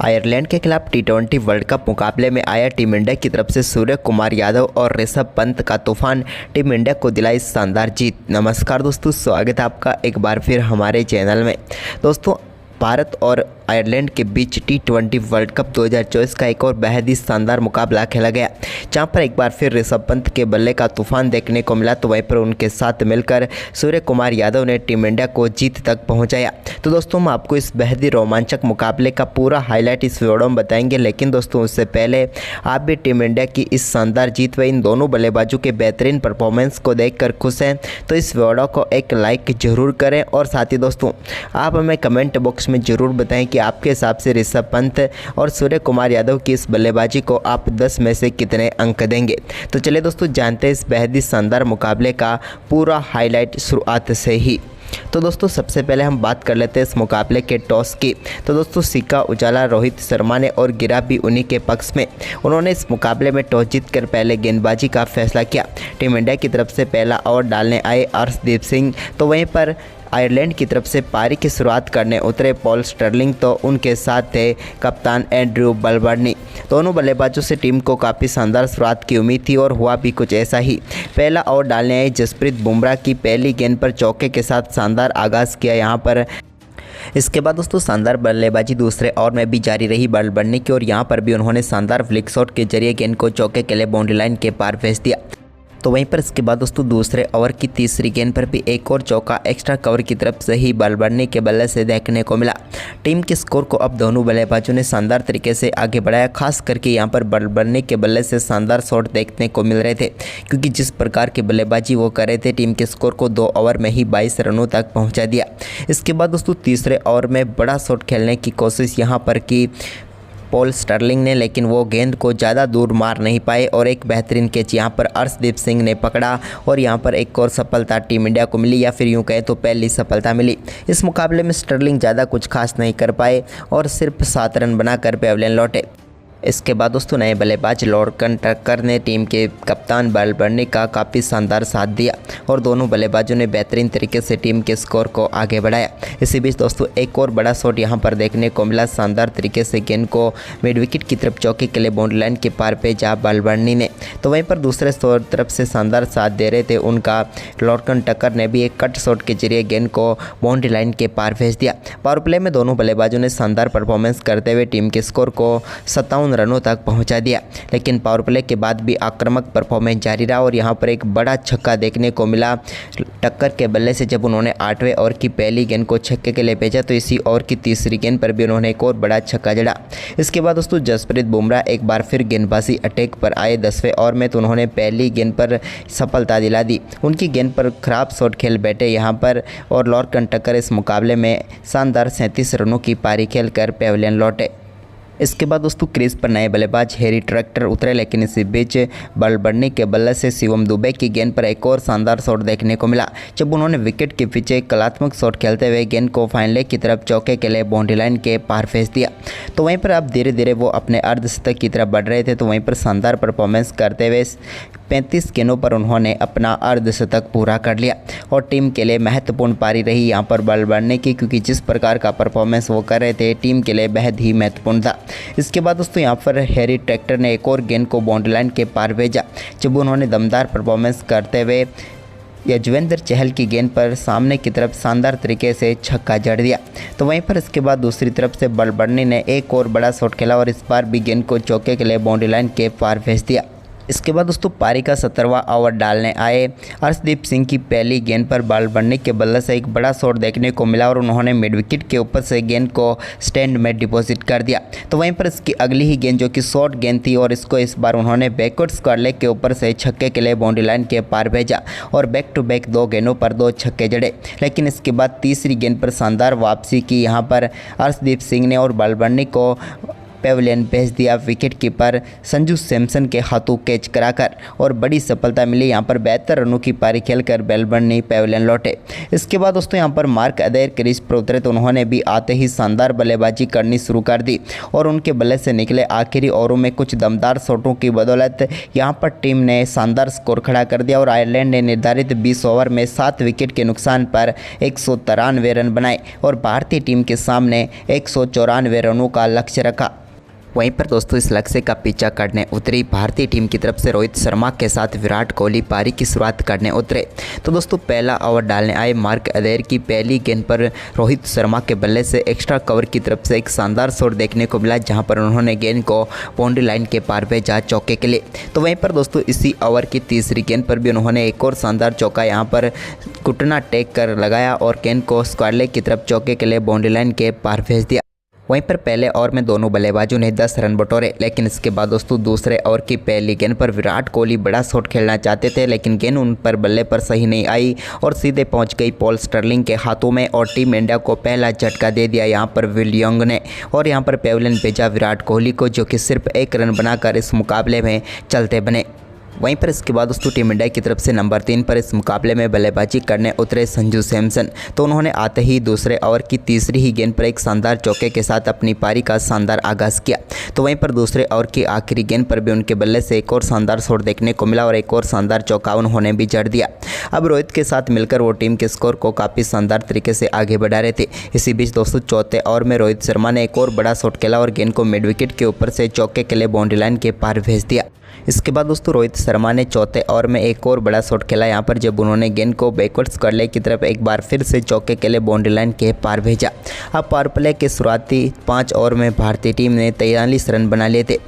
Ireland के खिलाफ टी20 world cup मुकाबले में आया टीम इंडिया की तरफ से सूर्य कुमार यादव और ऋषभ पंत का तूफान टीम इंडिया को दिलाई शानदार जीत। नमस्कार दोस्तों, स्वागत है आपका एक बार फिर हमारे चैनल में। दोस्तों, भारत और आयरलैंड के बीच टी20 वर्ल्ड कप 2024 का एक और बेहद ही शानदार मुकाबला खेला गया, जहां पर एक बार फिर ऋषभ पंत के बल्ले का तूफान देखने को मिला, तो वहीं पर उनके साथ मिलकर सूर्य कुमार यादव ने टीम इंडिया को जीत तक पहुंचाया। तो दोस्तों, हम आपको इस बेहद ही रोमांचक मुकाबले का पूरा हाईलाइट इस वीडियो में बताएंगे, लेकिन दोस्तों उससे पहले आप भी टीम इंडिया की इस शानदार जीत व इन दोनों बल्लेबाजों के बेहतरीन परफॉर्मेंस को देखकर खुश हैं तो इस वीडियो को एक लाइक जरूर करें। और साथ ही दोस्तों, आप हमें कमेंट बॉक्स में ज़रूर बताएं कि आपके हिसाब से ऋषभ पंत और सूर्य कुमार यादव की इस बल्लेबाजी को आप 10 में से कितने अंक देंगे। तो चलिए दोस्तों, जानते हैं इस बेहद ही शानदार मुकाबले का पूरा हाईलाइट शुरुआत से ही। तो दोस्तों, सबसे पहले हम बात कर लेते हैं इस मुकाबले के टॉस की। तो दोस्तों, सिक्का उजाला रोहित शर्मा ने और गिरा भी उन्हीं के पक्ष में। उन्होंने इस मुकाबले में टॉस जीतकर पहले गेंदबाजी का फैसला किया। टीम इंडिया की तरफ से पहला ओवर डालने आए अर्शदीप सिंह, तो वहीं पर आयरलैंड की तरफ से पारी की शुरुआत करने उतरे पॉल स्टर्लिंग, तो उनके साथ थे कप्तान एंड्रू बलबर्नी। दोनों बल्लेबाजों से टीम को काफ़ी शानदार शुरुआत की उम्मीद थी और हुआ भी कुछ ऐसा ही। पहला ओवर डालने आए जसप्रीत बुमराह की पहली गेंद पर चौके के साथ शानदार आगाज़ किया यहाँ पर। इसके बाद दोस्तों, शानदार बल्लेबाजी दूसरे ओवर में भी जारी रही बलबर्नी की, और यहाँ पर भी उन्होंने शानदार फ्लिक शॉट के जरिए गेंद को चौके के लिए बाउंड्री लाइन के पार भेज दिया। तो वहीं पर इसके बाद दोस्तों, दूसरे ओवर की तीसरी गेंद पर भी एक और चौका एक्स्ट्रा कवर की तरफ से ही बलबर्नी के बल्ले से देखने को मिला। टीम के स्कोर को अब दोनों बल्लेबाजों ने शानदार तरीके से आगे बढ़ाया। खास करके यहाँ पर बलबर्नी के बल्ले से शानदार शॉट देखने को मिल रहे थे, क्योंकि जिस प्रकार की बल्लेबाजी वो कर रहे थे, टीम के स्कोर को 2 ओवर में ही 22 रनों तक पहुँचा दिया। इसके बाद दोस्तों, तीसरे ओवर में बड़ा शॉट खेलने की कोशिश यहाँ पर की पॉल स्टर्लिंग ने, लेकिन वो गेंद को ज़्यादा दूर मार नहीं पाए और एक बेहतरीन कैच यहाँ पर अर्शदीप सिंह ने पकड़ा, और यहाँ पर एक और सफलता टीम इंडिया को मिली, या फिर यूँ कहें तो पहली सफलता मिली। इस मुकाबले में स्टर्लिंग ज़्यादा कुछ खास नहीं कर पाए और सिर्फ 7 रन बनाकर पेविलियन लौटे। इसके बाद दोस्तों, नए बल्लेबाज लॉर्कन टक्कर ने टीम के कप्तान बलबर्नी का काफ़ी शानदार साथ दिया और दोनों बल्लेबाजों ने बेहतरीन तरीके से टीम के स्कोर को आगे बढ़ाया। इसी बीच दोस्तों, एक और बड़ा शॉट यहां पर देखने को मिला। शानदार तरीके से गेंद को मिड विकेट की तरफ चौके के लिए बाउंड्री लाइन के पार पे जा बलबर्नी ने, तो वहीं पर दूसरे तरफ से शानदार साथ दे रहे थे उनका लॉर्कन टक्कर ने भी एक कट शॉट के जरिए गेंद को बाउंड्री लाइन के पार भेज दिया। पावर प्ले में दोनों बल्लेबाजों ने शानदार परफॉर्मेंस करते हुए टीम के स्कोर को 57 रनों तक पहुंचा दिया, लेकिन पावर प्ले के बाद भी आक्रामक परफॉर्मेंस जारी रहा और यहां पर एक बड़ा छक्का देखने को मिला टक्कर के बल्ले से, जब उन्होंने 8वें ओवर की पहली गेंद को छक्के के लिए भेजा, तो इसी ओवर की तीसरी गेंद पर भी उन्होंने एक और बड़ा छक्का जड़ा। इसके बाद दोस्तों, जसप्रीत बुमराह एक बार फिर गेंदबाजी अटैक पर आए 10वें ओवर में, तो उन्होंने पहली गेंद पर सफलता दिला दी। उनकी गेंद पर खराब शॉट खेल बैठे यहाँ पर, और लॉर्कन टक्कर इस मुकाबले में शानदार 37 रनों की पारी खेलकर पेविलियन लौटे। इसके बाद दोस्तों, क्रीज पर नए बल्लेबाज हैरी ट्रैक्टर उतरे, लेकिन इसी बीच बलबर्नी के बल्ले से शिवम दुबे की गेंद पर एक और शानदार शॉट देखने को मिला, जब उन्होंने विकेट के पीछे एक कलात्मक शॉट खेलते हुए गेंद को फाइन लेग की तरफ चौके के लिए बाउंड्री लाइन के पार भेज दिया। तो वहीं पर अब धीरे धीरे वो अपने अर्धशतक की तरफ बढ़ रहे थे, तो वहीं पर शानदार परफॉर्मेंस करते हुए 35 गेंदों पर उन्होंने अपना अर्धशतक पूरा कर लिया और टीम के लिए महत्वपूर्ण पारी रही यहाँ पर बलबर्नी की, क्योंकि जिस प्रकार का परफॉर्मेंस वो कर रहे थे टीम के लिए बेहद ही महत्वपूर्ण था। इसके बाद दोस्तों, यहाँ पर हैरी ट्रैक्टर ने एक और गेंद को बाउंड्री लाइन के पार भेजा, जब उन्होंने दमदार परफॉर्मेंस करते हुए यजवेंद्र चहल की गेंद पर सामने की तरफ शानदार तरीके से छक्का जड़ दिया। तो वहीं पर इसके बाद दूसरी तरफ से बलबर्नी ने एक और बड़ा शॉट खेला और इस बार भी गेंद को चौके के लिए बाउंड्री लाइन के पार भेज दिया। इसके बाद दोस्तों, पारी का 17वां ओवर डालने आए अर्शदीप सिंह की पहली गेंद पर बलबर्नी के बल्ले से एक बड़ा शॉट देखने को मिला और उन्होंने मिड विकेट के ऊपर से गेंद को स्टैंड में डिपॉजिट कर दिया। तो वहीं पर इसकी अगली ही गेंद जो कि शॉर्ट गेंद थी, और इसको इस बार उन्होंने बैकवर्ड स्क्वायर लेग के ऊपर से छक्के के लिए बाउंड्री लाइन के पार भेजा और बैक टू बैक 2 गेंदों पर 2 छक्के जड़े। लेकिन इसके बाद तीसरी गेंद पर शानदार वापसी की यहाँ पर अर्शदीप सिंह ने और बलबर्नी को पेविलियन भेज दिया विकेट कीपर संजू सैमसन के हाथों कैच कराकर और बड़ी सफलता मिली। यहाँ पर 72 रनों की पारी खेलकर मेलबर्न पेविलियन लौटे। इसके बाद दोस्तों यहाँ पर मार्क अदेर क्रीज पर उतरे तो उन्होंने भी आते ही शानदार बल्लेबाजी करनी शुरू कर दी और उनके बल्ले से निकले आखिरी ओवरों में कुछ दमदार शॉटों की बदौलत यहाँ पर टीम ने शानदार स्कोर खड़ा कर दिया और आयरलैंड ने निर्धारित 20 ओवर में 7 विकेट के नुकसान पर 193 रन बनाए और भारतीय टीम के सामने 194 रनों का लक्ष्य रखा। वहीं पर दोस्तों इस लक्ष्य का पीछा करने उतरी भारतीय टीम की तरफ से रोहित शर्मा के साथ विराट कोहली पारी की शुरुआत करने उतरे। तो दोस्तों पहला ओवर डालने आए मार्क अदेर की पहली गेंद पर रोहित शर्मा के बल्ले से एक्स्ट्रा कवर की तरफ से एक शानदार शॉट देखने को मिला, जहां पर उन्होंने गेंद को बाउंड्री लाइन के पार भेजा चौके के लिए। तो वहीं पर दोस्तों इसी ओवर की तीसरी गेंद पर भी उन्होंने एक और शानदार चौका यहां पर घुटना टेक कर लगाया और गेंद को स्क्वायर लेग की तरफ चौके के लिए बाउंड्री लाइन के पार भेज दिया। वहीं पर पहले ओवर में दोनों बल्लेबाजों ने 10 रन बटोरे, लेकिन इसके बाद दोस्तों दूसरे ओवर की पहली गेंद पर विराट कोहली बड़ा शॉट खेलना चाहते थे, लेकिन गेंद उन पर बल्ले पर सही नहीं आई और सीधे पहुंच गई पॉल स्टर्लिंग के हाथों में और टीम इंडिया को पहला झटका दे दिया यहां पर विल यंग ने। और यहां पर पेविलियन भेजा विराट कोहली को, जो कि सिर्फ 1 रन बनाकर इस मुकाबले में चलते बने। वहीं पर इसके बाद दोस्तों टीम इंडिया की तरफ से नंबर 3 पर इस मुकाबले में बल्लेबाजी करने उतरे संजू सैमसन। तो उन्होंने आते ही दूसरे ओवर की तीसरी ही गेंद पर एक शानदार चौके के साथ अपनी पारी का शानदार आगाज़ किया। तो वहीं पर दूसरे ओवर की आखिरी गेंद पर भी उनके बल्ले से एक और शानदार शॉट देखने को मिला और एक और शानदार चौका उन्होंने भी जड़ दिया। अब रोहित के साथ मिलकर वो टीम के स्कोर को काफ़ी शानदार तरीके से आगे बढ़ा रहे थे। इसी बीच दोस्तों चौथे ओवर में रोहित शर्मा ने एक और बड़ा शॉट खेला और गेंद को मिड विकेट के ऊपर से चौके के लिए बाउंड्री लाइन के पार भेज दिया। इसके बाद दोस्तों रोहित शर्मा ने चौथे ओवर में एक और बड़ा शॉट खेला यहाँ पर, जब उन्होंने गेंद को बैकवर्ड स्क्वायर लेग की तरफ एक बार फिर से चौके के लिए बाउंड्री लाइन के पार भेजा। अब पावर प्ले के शुरुआती 5 ओवर में भारतीय टीम ने 43 रन बना लिए थे।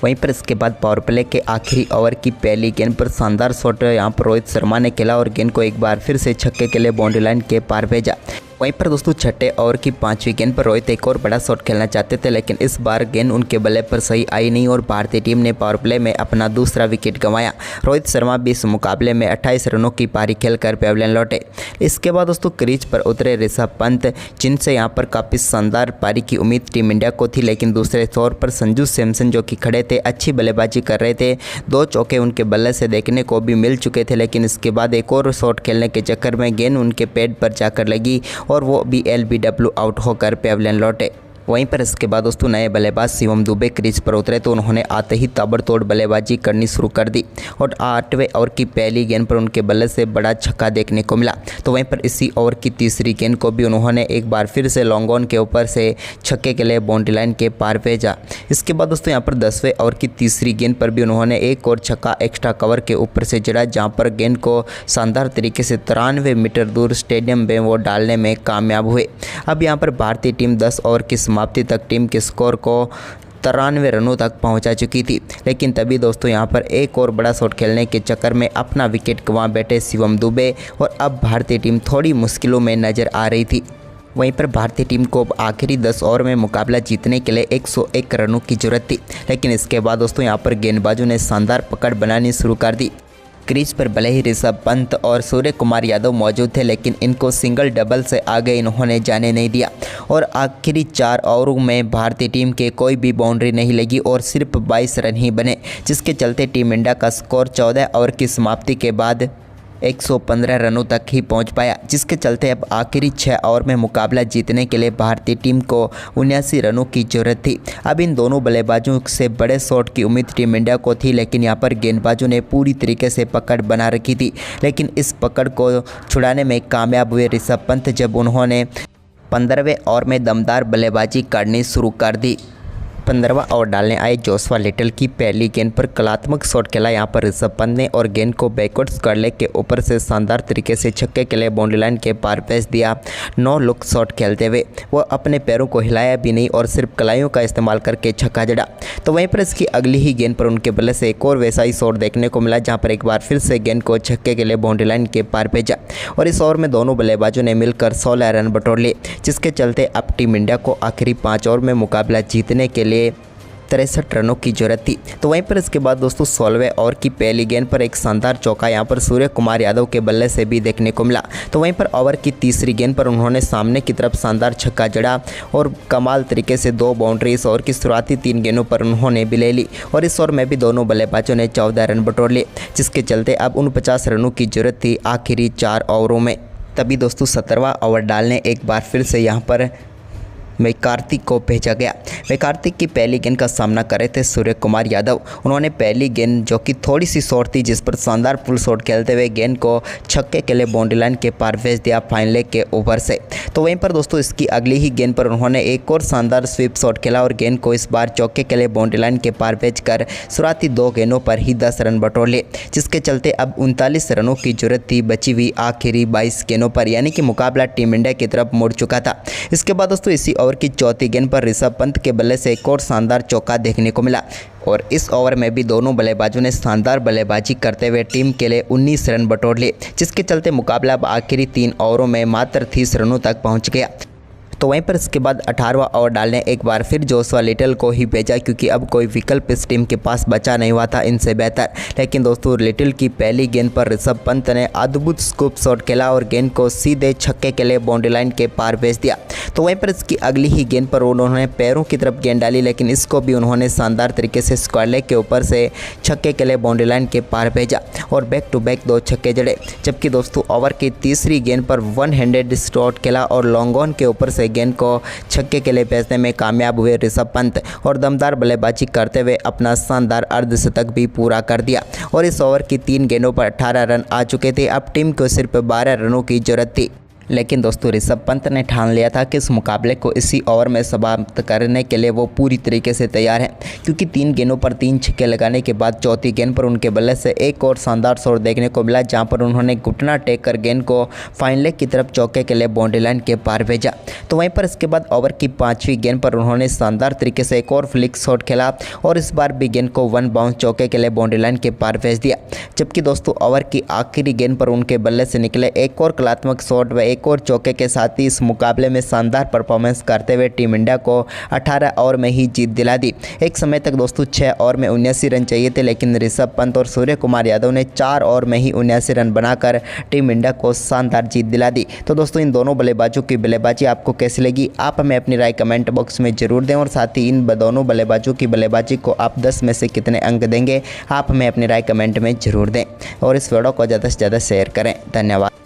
वहीं पर इसके बाद पावर प्ले के आखिरी ओवर की पहली गेंद पर शानदार शॉट यहाँ पर रोहित शर्मा ने खेला और गेंद को एक बार फिर से छक्के के लिए बाउंड्री लाइन के पार भेजा। वहीं पर दोस्तों छठे ओवर की 5वीं गेंद पर रोहित एक और बड़ा शॉट खेलना चाहते थे, लेकिन इस बार गेंद उनके बल्ले पर सही आई नहीं और भारतीय टीम ने पावर प्ले में अपना दूसरा विकेट गंवाया। रोहित शर्मा भी इस मुकाबले में 28 रनों की पारी खेलकर पेविलियन लौटे। इसके बाद दोस्तों क्रीज पर उतरे ऋषभ पंत, जिनसे यहाँ पर काफ़ी शानदार पारी की उम्मीद टीम इंडिया को थी, लेकिन दूसरे तौर पर संजू सैमसन जो कि खड़े थे, अच्छी बल्लेबाजी कर रहे थे। 2 चौके उनके बल्ले से देखने को भी मिल चुके थे, लेकिन इसके बाद एक और शॉट खेलने के चक्कर में गेंद उनके पैड पर जाकर लगी और वो भी LBW आउट होकर पेविलियन लौटे। वहीं पर इसके बाद दोस्तों नए बल्लेबाज शिवम दुबे क्रीज पर उतरे तो उन्होंने आते ही ताबड़तोड़ बल्लेबाजी करनी शुरू कर दी और 8वें ओवर की पहली गेंद पर उनके बल्ले से बड़ा छक्का देखने को मिला। तो वहीं पर इसी ओवर की तीसरी गेंद को भी उन्होंने एक बार फिर से लॉन्ग ऑन के ऊपर से छक्के के लिए बाउंड्री लाइन के पार भेजा। इसके बाद दोस्तों यहाँ पर 10वें ओवर की तीसरी गेंद पर भी उन्होंने एक और छक्का एक्स्ट्रा कवर के ऊपर से जड़ा, जहाँ पर गेंद को शानदार तरीके से 93 मीटर दूर स्टेडियम में वो डालने में कामयाब हुए। अब यहाँ पर भारतीय टीम 10 ओवर की समाप्ति तक टीम के स्कोर को 93 रनों तक पहुंचा चुकी थी, लेकिन तभी दोस्तों यहां पर एक और बड़ा शॉट खेलने के चक्कर में अपना विकेट गंवा बैठे शिवम दुबे और अब भारतीय टीम थोड़ी मुश्किलों में नज़र आ रही थी। वहीं पर भारतीय टीम को आखिरी 10 ओवर में मुकाबला जीतने के लिए 101 रनों की जरूरत थी, लेकिन इसके बाद दोस्तों यहां पर गेंदबाजों ने शानदार पकड़ बनानी शुरू कर दी। क्रीज पर भले ही ऋषभ पंत और सूर्य कुमार यादव मौजूद थे, लेकिन इनको सिंगल डबल से आगे इन्होंने जाने नहीं दिया और आखिरी 4 ओवरों में भारतीय टीम के कोई भी बाउंड्री नहीं लगी और सिर्फ 22 रन ही बने, जिसके चलते टीम इंडिया का स्कोर 14 ओवर की समाप्ति के बाद 115 रनों तक ही पहुंच पाया, जिसके चलते अब आखिरी 6 ओवर में मुकाबला जीतने के लिए भारतीय टीम को 79 रनों की जरूरत थी। अब इन दोनों बल्लेबाजों से बड़े शॉट की उम्मीद टीम इंडिया को थी, लेकिन यहां पर गेंदबाजों ने पूरी तरीके से पकड़ बना रखी थी, लेकिन इस पकड़ को छुड़ाने में कामयाब हुए ऋषभ पंत, जब उन्होंने 15वें ओवर में दमदार बल्लेबाजी करनी शुरू कर दी। 15वां ओवर डालने आए जोशुआ लिटल की पहली गेंद पर कलात्मक शॉट खेला यहाँ पर ऋषभ पंत ने और गेंद को बैकवर्ड स्क्वायर लेग के ऊपर से शानदार तरीके से छक्के के लिए बाउंड्री लाइन के पार भेज दिया। 9 लुक शॉट खेलते हुए वो अपने पैरों को हिलाया भी नहीं और सिर्फ कलाइयों का इस्तेमाल करके छक्का जड़ा। तो वहीं पर इसकी अगली ही गेंद पर उनके बल्ले से एक और वैसा ही शॉट देखने को मिला, जहाँ पर एक बार फिर से गेंद को छक्के के लिए बाउंड्री लाइन के पार भेजा और इस ओवर में दोनों बल्लेबाजों ने मिलकर 16 रन बटोर लिए, जिसके चलते अब टीम इंडिया को आखिरी 5 ओवर में मुकाबला जीतने के लिए 63 रनों की जरूरत थी। तो वहीं पर इसके बाद दोस्तों 16वें ओवर की पहली गेंद पर एक शानदार चौका यहाँ पर सूर्य कुमार यादव के बल्ले से भी देखने को मिला। तो वहीं पर ओवर की तीसरी गेंद पर उन्होंने सामने की तरफ शानदार छक्का जड़ा और कमाल तरीके से 2 बाउंड्री इस ओवर की शुरुआती 3 गेंदों पर उन्होंने भी ले ली और इस ओवर में भी दोनों बल्लेबाजों ने 14 रन बटोर लिए, जिसके चलते अब 49 रनों की जरूरत थी आखिरी 4 ओवरों में। तभी दोस्तों 17वां ओवर डालने एक बार फिर से यहाँ पर कार्तिक को भेजा गया। कार्तिक की पहली गेंद का सामना कर रहे थे सूर्य कुमार यादव। उन्होंने पहली गेंद जो कि थोड़ी सी शॉर्ट थी, जिस पर शानदार फुल शॉट खेलते हुए गेंद को छक्के के लिए बाउंड्री लाइन के पार भेज दिया फाइन लेग के ऊपर से। तो वहीं पर दोस्तों इसकी अगली ही गेंद पर उन्होंने एक और शानदार स्वीप शॉट खेला और गेंद को इस बार चौके के लिए बाउंड्री लाइन के पार भेजकर शुरुआती 2 गेंदों पर ही 10 रन बटोर लिए, जिसके चलते अब 39 रनों की जरूरत थी बची हुई आखिरी 22 गेंदों पर, यानी कि मुकाबला टीम इंडिया की तरफ मुड़ चुका था। इसके बाद दोस्तों इसी ओवर की चौथी गेंद पर ऋषभ पंत के बल्ले से एक और शानदार चौका देखने को मिला और इस ओवर में भी दोनों बल्लेबाजों ने शानदार बल्लेबाजी करते हुए टीम के लिए 19 रन बटोर लिए, जिसके चलते मुकाबला अब आखिरी 3 ओवरों में मात्र 30 रनों तक पहुंच गया। तो वहीं पर इसके बाद 18वां ओवर डालने एक बार फिर जोशुआ लिटल को ही भेजा, क्योंकि अब कोई विकल्प इस टीम के पास बचा नहीं हुआ था इनसे बेहतर। लेकिन दोस्तों लिटिल की पहली गेंद पर ऋषभ पंत ने अद्भुत स्कूप शॉट खेला और गेंद को सीधे छक्के के लिए बाउंड्री लाइन के पार भेज दिया। तो वहीं पर इसकी अगली ही गेंद पर उन्होंने पैरों की तरफ गेंद डाली, लेकिन इसको भी उन्होंने शानदार तरीके से स्क्वायर लेग के ऊपर से छक्के के लिए बाउंड्री लाइन के पार भेजा और बैक टू बैक 2 छक्के जड़े। जबकि दोस्तों ओवर की तीसरी गेंद पर 1 हैंडेड शॉट खेला और लॉन्ग ऑन के ऊपर से गेंद को छक्के के लिए भेजने में कामयाब हुए ऋषभ पंत और दमदार बल्लेबाजी करते हुए अपना शानदार अर्धशतक भी पूरा कर दिया और इस ओवर की 3 गेंदों पर 18 रन आ चुके थे। अब टीम को सिर्फ 12 रनों की जरूरत थी। लेकिन दोस्तों ऋषभ पंत ने ठान लिया था कि इस मुकाबले को इसी ओवर में समाप्त करने के लिए वो पूरी तरीके से तैयार हैं, क्योंकि 3 गेंदों पर 3 छक्के लगाने के बाद चौथी गेंद पर उनके बल्ले से एक और शानदार शॉट देखने को मिला, जहां पर उन्होंने घुटना टेक कर गेंद को फाइन लेग की तरफ चौके के लिए बाउंड्री लाइन के पार भेजा। तो वहीं पर इसके बाद ओवर की 5वीं गेंद पर उन्होंने शानदार तरीके से एक और फ्लिक शॉट खेला और इस बार भी गेंद को 1 बाउंस चौके के लिए बाउंड्री लाइन के पार भेज दिया। जबकि दोस्तों ओवर की आखिरी गेंद पर उनके बल्ले से निकले एक और कलात्मक शॉट व एक और चौके के साथ ही इस मुकाबले में शानदार परफॉर्मेंस करते हुए टीम इंडिया को 18 ओवर में ही जीत दिला दी। एक समय तक दोस्तों 6 ओवर में 79 रन चाहिए थे, लेकिन ऋषभ पंत और सूर्य कुमार यादव ने 4 ओवर में ही 79 रन बनाकर टीम इंडिया को शानदार जीत दिला दी। तो दोस्तों इन दोनों बल्लेबाजों की बल्लेबाजी आपको कैसी लगी, आप हमें अपनी राय कमेंट बॉक्स में जरूर दें और साथ ही इन दोनों बल्लेबाजों की बल्लेबाजी को आप 10 में से कितने अंक देंगे, आप हमें अपनी राय कमेंट में जरूर दें और इस वीडियो को ज़्यादा से ज़्यादा शेयर करें। धन्यवाद।